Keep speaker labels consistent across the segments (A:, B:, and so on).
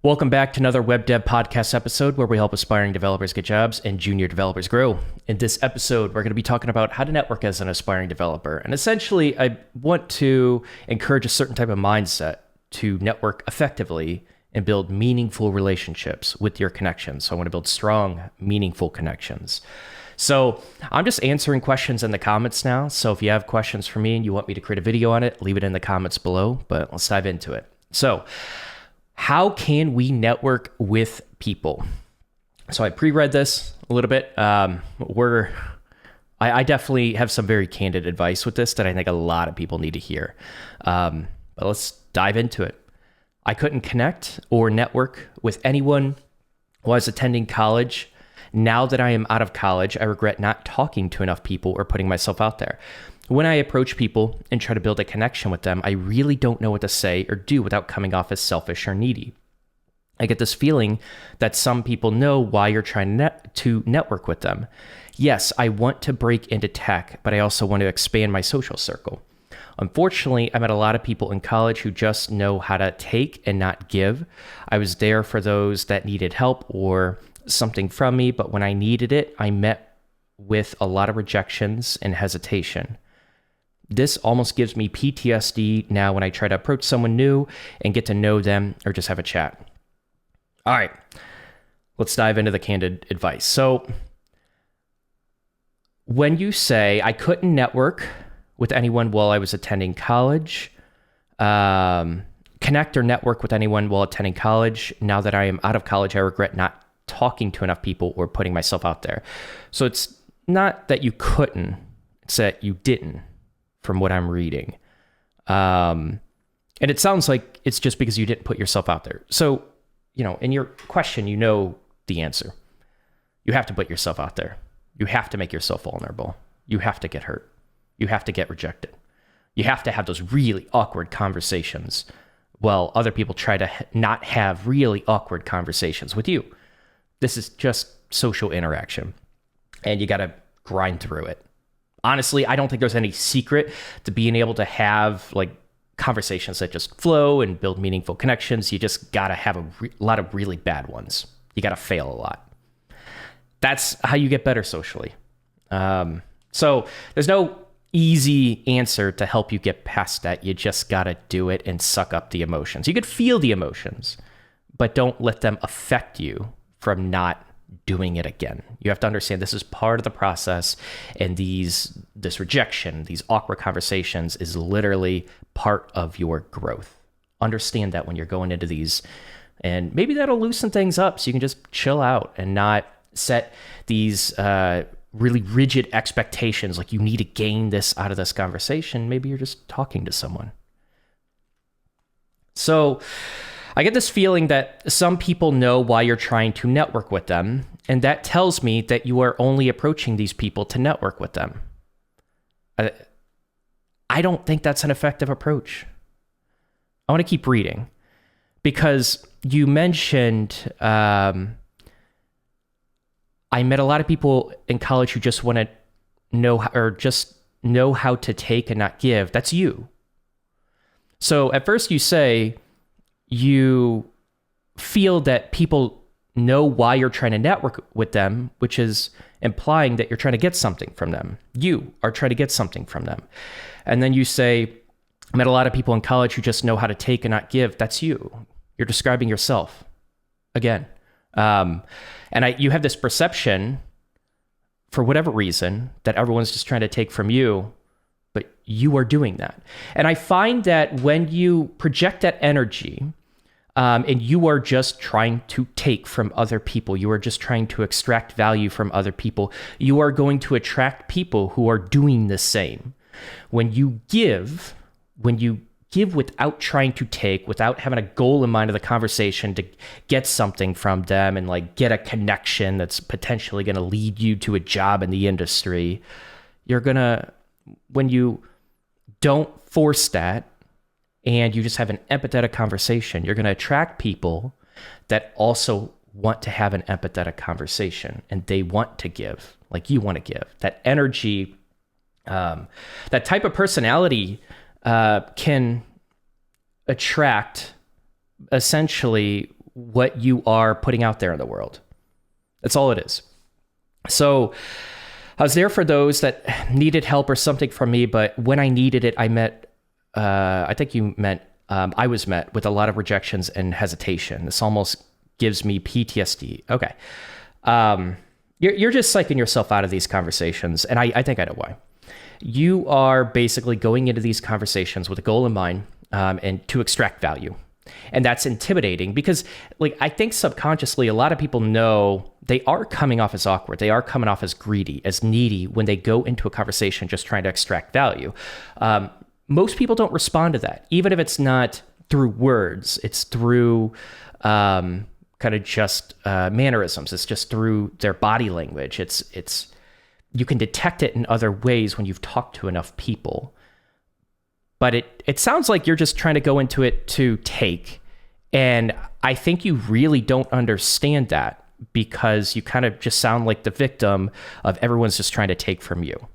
A: Welcome back to another Web Dev Podcast episode where we help aspiring developers get jobs and junior developers grow. In this episode, we're going to be talking about how to network as an aspiring developer. And essentially, I want to encourage a certain type of mindset to network effectively and build meaningful relationships with your connections. So I want to build strong, meaningful connections. So I'm just answering questions in the comments now. So if you have questions for me and you want me to create a video on it, leave it in the comments below, but let's dive into it. So how can we network with people? So I pre-read this a little bit. I definitely have some very candid advice with this that I think a lot of people need to hear. But let's dive into it. I couldn't connect or network with anyone while I was attending college. Now that I am out of college, I regret not talking to enough people or putting myself out there. When I approach people and try to build a connection with them, I really don't know what to say or do without coming off as selfish or needy. I get this feeling that some people know why you're trying to network with them. Yes, I want to break into tech, but I also want to expand my social circle. Unfortunately, I met a lot of people in college who just know how to take and not give. I was there for those that needed help or something from me, but when I needed it, I met with a lot of rejections and hesitation. This almost gives me PTSD now when I try to approach someone new and get to know them or just have a chat. All right, let's dive into the candid advice. So when you say, I couldn't network with anyone while I was attending college, connect or network with anyone while attending college, now that I am out of college, I regret not talking to enough people or putting myself out there. So it's not that you couldn't, it's that you didn't, from what I'm reading. And it sounds like it's just because you didn't put yourself out there. So, in your question, you know the answer. You have to put yourself out there. You have to make yourself vulnerable. You have to get hurt. You have to get rejected. You have to have those really awkward conversations while other people try to not have really awkward conversations with you. This is just social interaction, and you got to grind through it. Honestly, I don't think there's any secret to being able to have conversations that just flow and build meaningful connections. You just got to have a lot of really bad ones. You got to fail a lot. That's how you get better socially. So there's no easy answer to help you get past that. You just got to do it and suck up the emotions. You could feel the emotions, but don't let them affect you from not doing it again. You have to understand this is part of the process, and this rejection, these awkward conversations is literally part of your growth. Understand that when you're going into these, and maybe that'll loosen things up so you can just chill out and not set these really rigid expectations like you need to gain this out of this conversation. Maybe you're just talking to someone. So I get this feeling that some people know why you're trying to network with them, and that tells me that you are only approaching these people to network with them. I don't think that's an effective approach. I want to keep reading because you mentioned I met a lot of people in college who just want to know how to take and not give. That's you. So at first you say you feel that people know why you're trying to network with them, which is implying that you're trying to get something from them. You are trying to get something from them. And then you say, I met a lot of people in college who just know how to take and not give. That's you. You're describing yourself again. You have this perception, for whatever reason, that everyone's just trying to take from you, but you are doing that. And I find that when you project that energy, and you are just trying to take from other people, you are just trying to extract value from other people, you are going to attract people who are doing the same. When you give without trying to take, without having a goal in mind of the conversation to get something from them and get a connection that's potentially going to lead you to a job in the industry, when you don't force that, and you just have an empathetic conversation, you're going to attract people that also want to have an empathetic conversation, and they want to give like you want to give. That energy, that type of personality can attract essentially what you are putting out there in the world. That's all it is. So I was there for those that needed help or something from me, but when I needed it, I was met with a lot of rejections and hesitation. This almost gives me PTSD. Okay. You're just psyching yourself out of these conversations, and I think I know why. You are basically going into these conversations with a goal in mind, and to extract value. And that's intimidating because, like, I think subconsciously a lot of people know they are coming off as awkward. They are coming off as greedy, as needy when they go into a conversation just trying to extract value. Most people don't respond to that, even if it's not through words. It's through kind of just mannerisms. It's just through their body language. It's you can detect it in other ways when you've talked to enough people. But it sounds like you're just trying to go into it to take. And I think you really don't understand that because you kind of just sound like the victim of everyone's just trying to take from you.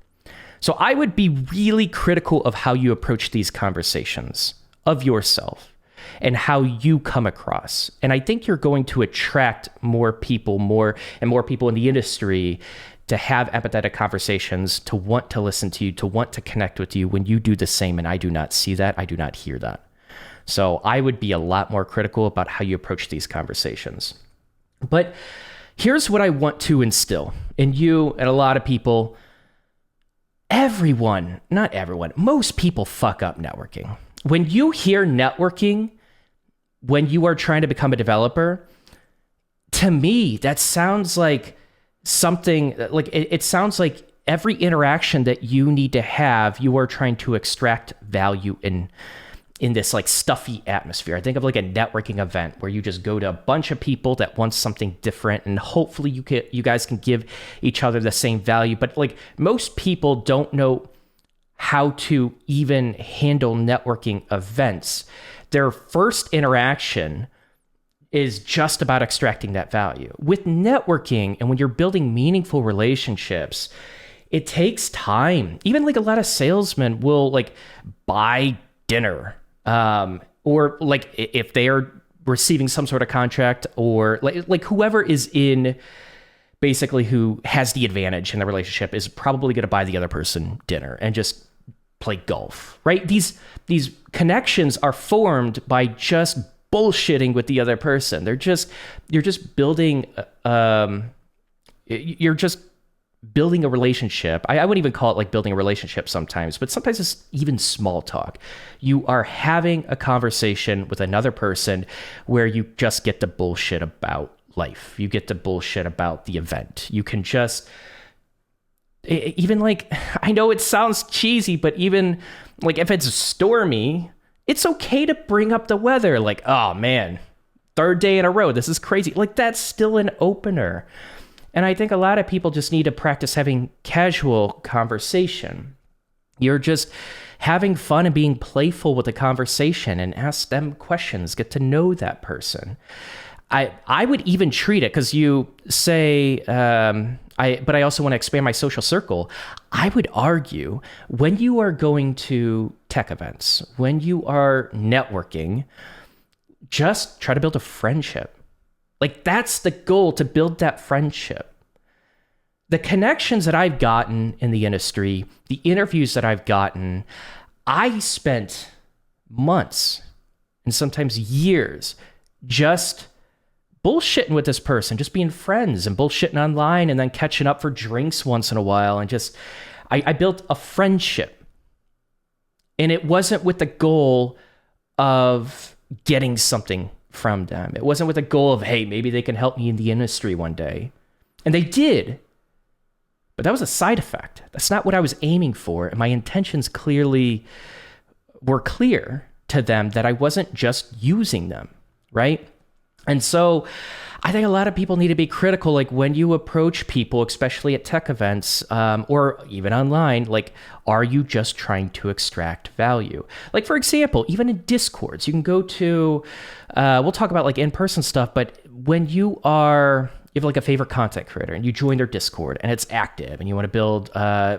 A: So I would be really critical of how you approach these conversations, of yourself, and how you come across. And I think you're going to attract more people in the industry to have empathetic conversations, to want to listen to you, to want to connect with you when you do the same. And I do not see that. I do not hear that. So I would be a lot more critical about how you approach these conversations. But here's what I want to instill in you and a lot of people. Not everyone, most people fuck up networking. When you hear networking, when you are trying to become a developer, to me, that sounds like something like it sounds like every interaction that you need to have, you are trying to extract value in this like stuffy atmosphere. I think of like a networking event where you just go to a bunch of people that want something different, and hopefully you guys can give each other the same value. But like most people don't know how to even handle networking events. Their first interaction is just about extracting that value. With networking, and when you're building meaningful relationships, it takes time. Even like a lot of salesmen will like buy dinner, or like if they are receiving some sort of contract, or like whoever is in basically who has the advantage in the relationship is probably going to buy the other person dinner and just play golf, right? These connections are formed by just bullshitting with the other person. You're just building a relationship. I wouldn't even call it like building a relationship sometimes, but sometimes it's even small talk. You are having a conversation with another person where you just get to bullshit about life. You get to bullshit about the event. You can just, even like, I know it sounds cheesy, but even like if it's stormy, it's okay to bring up the weather. Like, oh man, third day in a row, this is crazy. Like that's still an opener. And I think a lot of people just need to practice having casual conversation. You're just having fun and being playful with the conversation and ask them questions, get to know that person. I would even treat it, because you say, but I also want to expand my social circle. I would argue when you are going to tech events, when you are networking, just try to build a friendship. Like that's the goal, to build that friendship. The connections that I've gotten in the industry, the interviews that I've gotten, I spent months and sometimes years just bullshitting with this person, just being friends and bullshitting online and then catching up for drinks once in a while. And just, I built a friendship. And it wasn't with the goal of getting something from them. It wasn't with the goal of, hey, maybe they can help me in the industry one day. And they did. But that was a side effect. That's not what I was aiming for. And my intentions were clear to them that I wasn't just using them, right? And so I think a lot of people need to be critical, like when you approach people, especially at tech events, or even online, like, are you just trying to extract value? Like, for example, even in Discords, you can go to, we'll talk about like in-person stuff, but when you have like a favorite content creator and you join their Discord and it's active and you want to build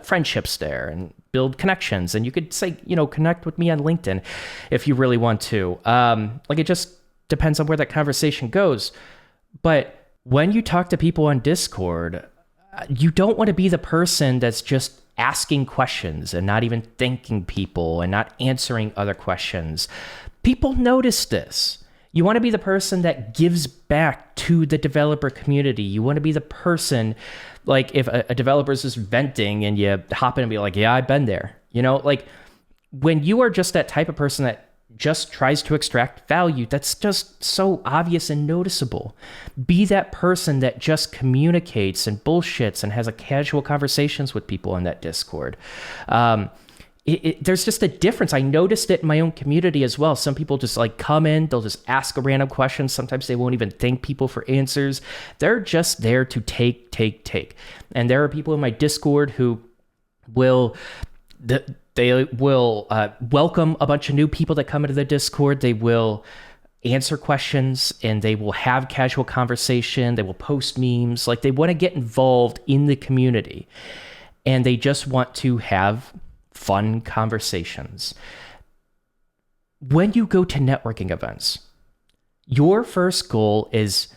A: friendships there and build connections, and you could say, connect with me on LinkedIn if you really want to. depends on where that conversation goes. But when you talk to people on Discord, you don't want to be the person that's just asking questions and not even thanking people and not answering other questions. People notice this. You want to be the person that gives back to the developer community. You want to be the person, like if a developer is just venting and you hop in and be like, yeah, I've been there. Like when you are just that type of person that just tries to extract value, that's just so obvious and noticeable. Be that person that just communicates and bullshits and has a casual conversations with people in that Discord. There's just a difference. I noticed it in my own community as well. Some people just like come in, they'll just ask a random question. Sometimes they won't even thank people for answers. They're just there to take. And there are people in my Discord who will... They will welcome a bunch of new people that come into the Discord. They will answer questions and they will have casual conversation. They will post memes. Like they want to get involved in the community and they just want to have fun conversations. When you go to networking events, your first goal is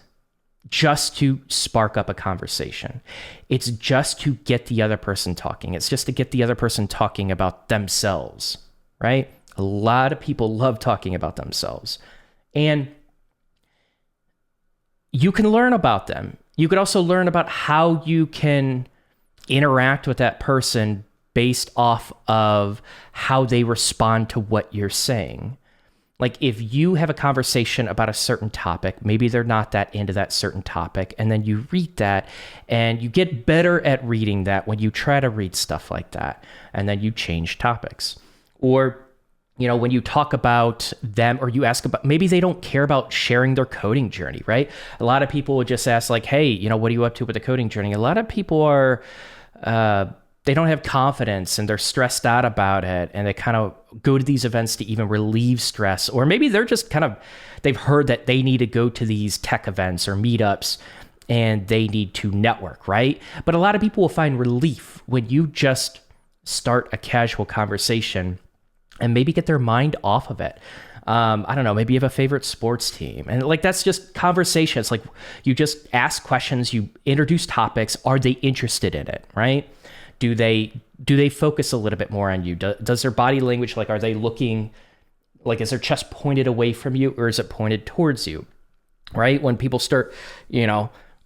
A: just to spark up a conversation. It's just to get the other person talking. It's just to get the other person talking about themselves, right? A lot of people love talking about themselves. And you can learn about them. You could also learn about how you can interact with that person based off of how they respond to what you're saying. Like if you have a conversation about a certain topic, maybe they're not that into that certain topic, and then you read that and you get better at reading that when you try to read stuff like that, and then you change topics. Or, when you talk about them or you ask about, maybe they don't care about sharing their coding journey, right? A lot of people would just ask like, hey, what are you up to with the coding journey? A lot of people are, they don't have confidence and they're stressed out about it. And they kind of go to these events to even relieve stress. Or maybe they're just they've heard that they need to go to these tech events or meetups and they need to network, right? But a lot of people will find relief when you just start a casual conversation and maybe get their mind off of it. I don't know, maybe you have a favorite sports team. And like, that's just conversation. It's like you just ask questions, you introduce topics. Are they interested in it, right? Do they focus a little bit more on you? Does their body language, like, are they looking, like, is their chest pointed away from you or is it pointed towards you, right? When people start,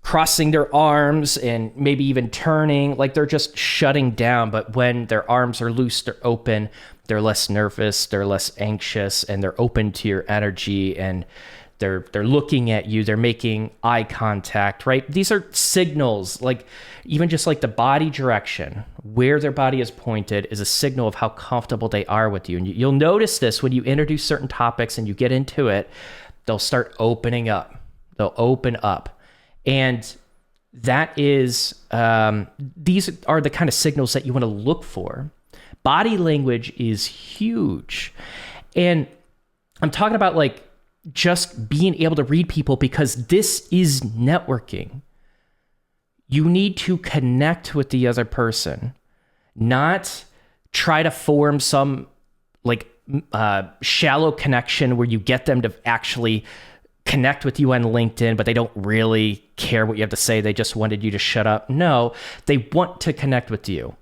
A: crossing their arms and maybe even turning, like they're just shutting down. But when their arms are loose, they're open, they're less nervous, they're less anxious, and they're open to your energy and they're looking at you, they're making eye contact, right? These are signals, like even just like the body direction, where their body is pointed is a signal of how comfortable they are with you. And you'll notice this when you introduce certain topics and you get into it, they'll start opening up. They'll open up. And that is, these are the kind of signals that you want to look for. Body language is huge. And I'm talking about like just being able to read people because this is networking. You need to connect with the other person, not try to form some like shallow connection where you get them to actually connect with you on LinkedIn, but they don't really care what you have to say. They just wanted you to shut up. No, they want to connect with you.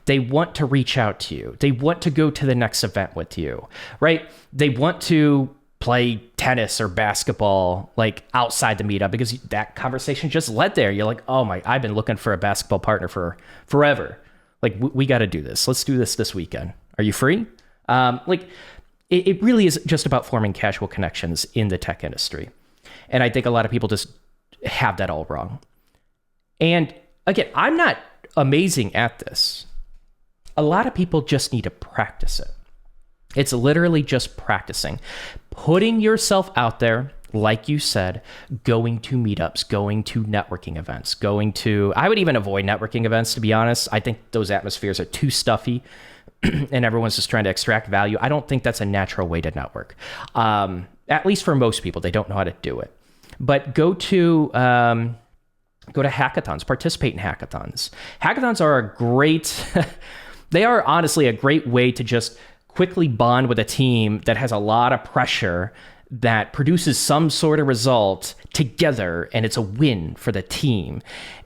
A: They want to reach out to you. They want to go to the next event with you, right? They want to play tennis or basketball like outside the meetup because that conversation just led there. You're like, oh my, I've been looking for a basketball partner for forever. Like we got to do this. Let's do this weekend. Are you free? It really is just about forming casual connections in the tech industry. And I think a lot of people just have that all wrong. And again, I'm not amazing at this. A lot of people just need to practice it. It's literally just practicing, putting yourself out there, like you said, going to meetups, going to networking events, I would even avoid networking events, to be honest. I think those atmospheres are too stuffy and everyone's just trying to extract value. I don't think that's a natural way to network. At least for most people, they don't know how to do it. But go to hackathons, participate in hackathons. Hackathons are they are honestly a great way to just quickly bond with a team that has a lot of pressure that produces some sort of result together, and it's a win for the team.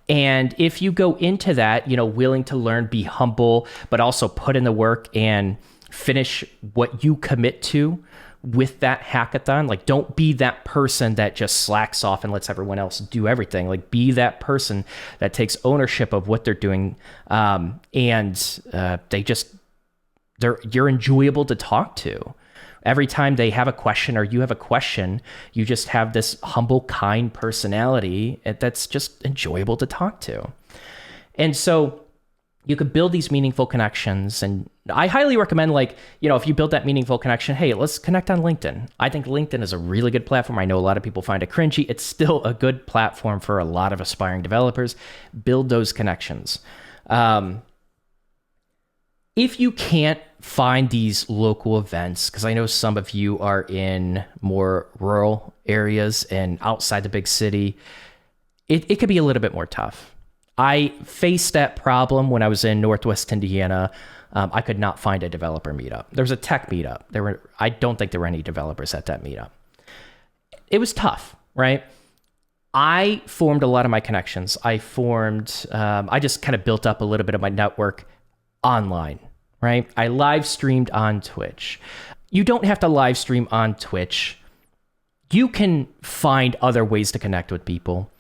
A: And if you go into that, willing to learn, be humble, but also put in the work and finish what you commit to with that hackathon, like don't be that person that just slacks off and lets everyone else do everything. Like be that person that takes ownership of what they're doing. You're enjoyable to talk to. Every time they have a question or you have a question, you just have this humble, kind personality that's just enjoyable to talk to. And so you could build these meaningful connections. And I highly recommend, if you build that meaningful connection, hey, let's connect on LinkedIn. I think LinkedIn is a really good platform. I know a lot of people find it cringy. It's still a good platform for a lot of aspiring developers. Build those connections. If you can't find these local events, because I know some of you are in more rural areas and outside the big city, it could be a little bit more tough. I faced that problem when I was in Northwest Indiana. I could not find a developer meetup. There was a tech meetup. I don't think there were any developers at that meetup. It was tough, right? I formed a lot of my connections. I just kind of built up a little bit of my network online, right? I live streamed on Twitch. You don't have to live stream on Twitch. You can find other ways to connect with people.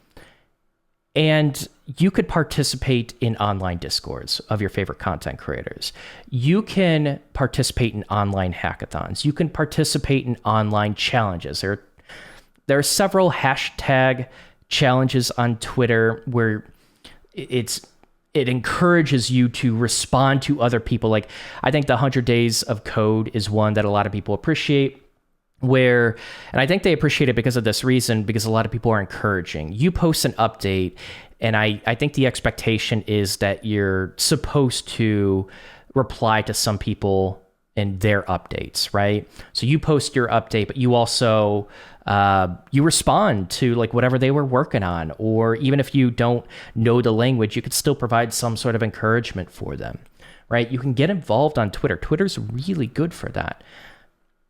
A: And you could participate in online discords of your favorite content creators. You can participate in online hackathons. You can participate in online challenges. There are several hashtag challenges on Twitter where it encourages you to respond to other people. Like, I think the 100 Days of Code is one that a lot of people appreciate. And I think they appreciate it because of this reason, because a lot of people are encouraging. You post an update, and I think the expectation is that you're supposed to reply to some people in their updates, right? So you post your update, but you also you respond to like whatever they were working on, or even if you don't know the language, you could still provide some sort of encouragement for them, right? You can get involved on Twitter. Twitter's really good for that.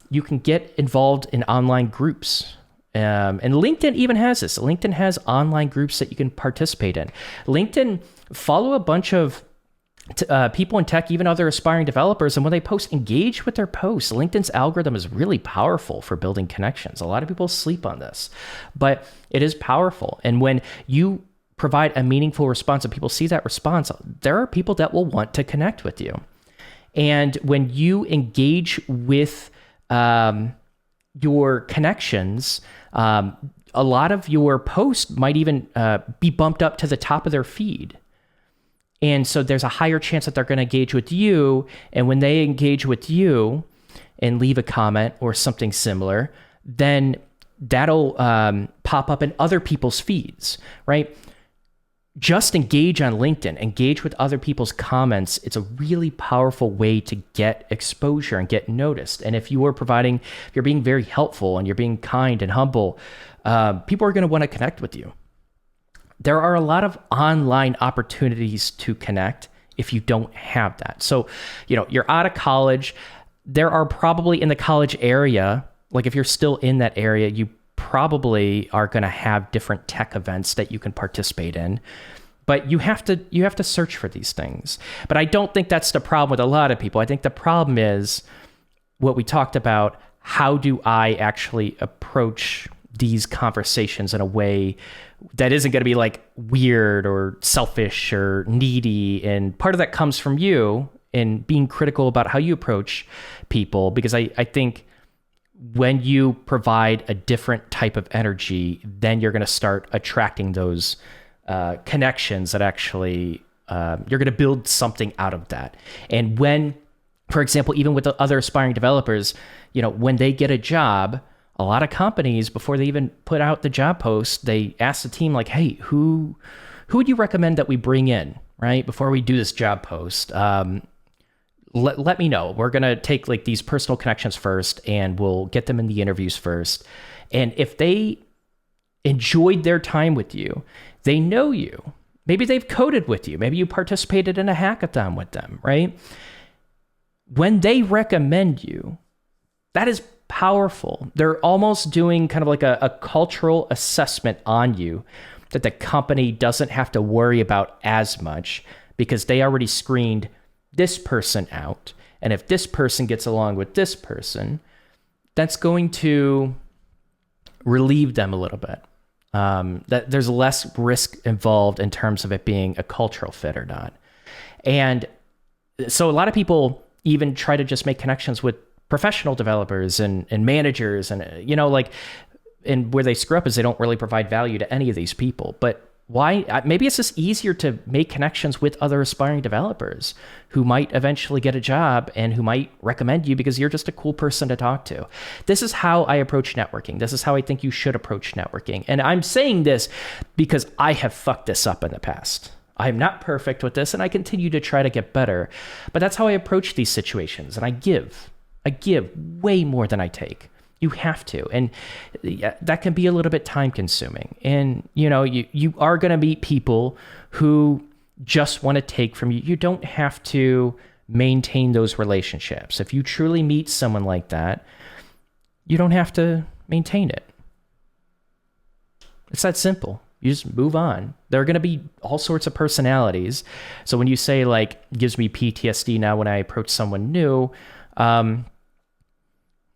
A: You can get involved in online groups. And LinkedIn even has this. LinkedIn has online groups that you can participate in. LinkedIn, follow a bunch of people in tech, even other aspiring developers, and when they post, engage with their posts. LinkedIn's algorithm is really powerful for building connections. A lot of people sleep on this, but it is powerful. And when you provide a meaningful response and people see that response, there are people that will want to connect with you. And when you engage with your connections, a lot of your posts might even be bumped up to the top of their feed. And so there's a higher chance that they're going to engage with you. And when they engage with you and leave a comment or something similar, then that'll pop up in other people's feeds, right? Just engage on LinkedIn, engage with other people's comments. It's a really powerful way to get exposure and get noticed. And if you're being very helpful and you're being kind and humble, people are going to want to connect with you. There are a lot of online opportunities to connect if you don't have that. So, you're out of college. There are probably in the college area, like if you're still in that area, you probably are going to have different tech events that you can participate in, but you have to search for these things. But I don't think that's the problem with a lot of people. I think the problem is what we talked about. How do I actually approach these conversations in a way that isn't going to be like weird or selfish or needy? And part of that comes from you and being critical about how you approach people, because I think when you provide a different type of energy, then you're going to start attracting those connections that actually you're going to build something out of that. And when, for example, even with the other aspiring developers, when they get a job, a lot of companies, before they even put out the job post, they ask the team like, hey, who would you recommend that we bring in, right? Before we do this job post, let me know. We're going to take like these personal connections first, and we'll get them in the interviews first. And if they enjoyed their time with you, they know you, maybe they've coded with you, maybe you participated in a hackathon with them, right? When they recommend you, that is powerful. They're almost doing kind of like a cultural assessment on you that the company doesn't have to worry about as much because they already screened this person out. And if this person gets along with this person, that's going to relieve them a little bit. That there's less risk involved in terms of it being a cultural fit or not. And so a lot of people even try to just make connections with professional developers and managers and, and where they screw up is they don't really provide value to any of these people. But why? Maybe it's just easier to make connections with other aspiring developers who might eventually get a job and who might recommend you because you're just a cool person to talk to. This is how I approach networking. This is how I think you should approach networking. And I'm saying this because I have fucked this up in the past. I'm not perfect with this and I continue to try to get better, but that's how I approach these situations. And I give way more than I take. You have to. And that can be a little bit time consuming. And, you are going to meet people who just want to take from you. You don't have to maintain those relationships. If you truly meet someone like that, you don't have to maintain it. It's that simple. You just move on. There are going to be all sorts of personalities. So when you say gives me PTSD now when I approach someone new,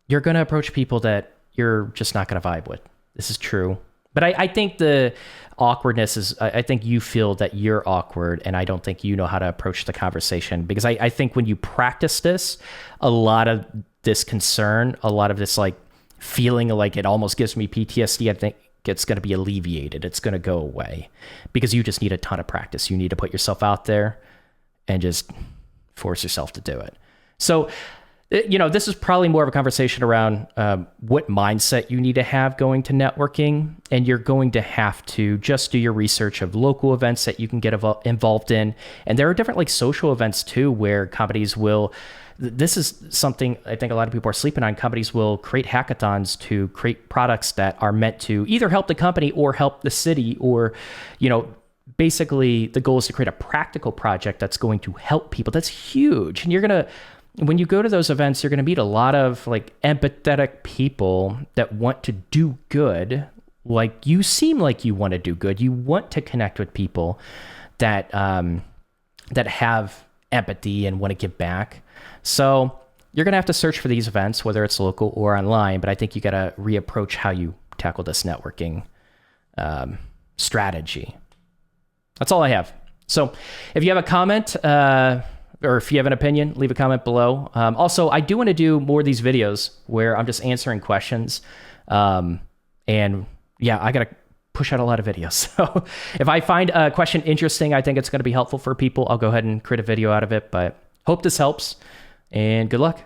A: you're going to approach people that you're just not going to vibe with. This is true. But I think the awkwardness is, I think you feel that you're awkward and I don't think you know how to approach the conversation because I think when you practice this, a lot of this concern, a lot of this feeling like it almost gives me PTSD, I think it's going to be alleviated. It's going to go away because you just need a ton of practice. You need to put yourself out there and just force yourself to do it. So, this is probably more of a conversation around what mindset you need to have going to networking. And you're going to have to just do your research of local events that you can get involved in. And there are different social events too, where companies will, this is something I think a lot of people are sleeping on. Companies will create hackathons to create products that are meant to either help the company or help the city or, basically the goal is to create a practical project that's going to help people. That's huge. And when you go to those events, you're going to meet a lot of empathetic people that want to do good. You seem like you want to do good. You want to connect with people that have empathy and want to give back. So you're going to have to search for these events, whether it's local or online. But I think you got to reapproach how you tackle this networking strategy. That's all I have. So if you have a comment, or if you have an opinion, leave a comment below. Also, I do want to do more of these videos where I'm just answering questions. And yeah, I got to push out a lot of videos. So if I find a question interesting, I think it's going to be helpful for people, I'll go ahead and create a video out of it. But hope this helps and good luck.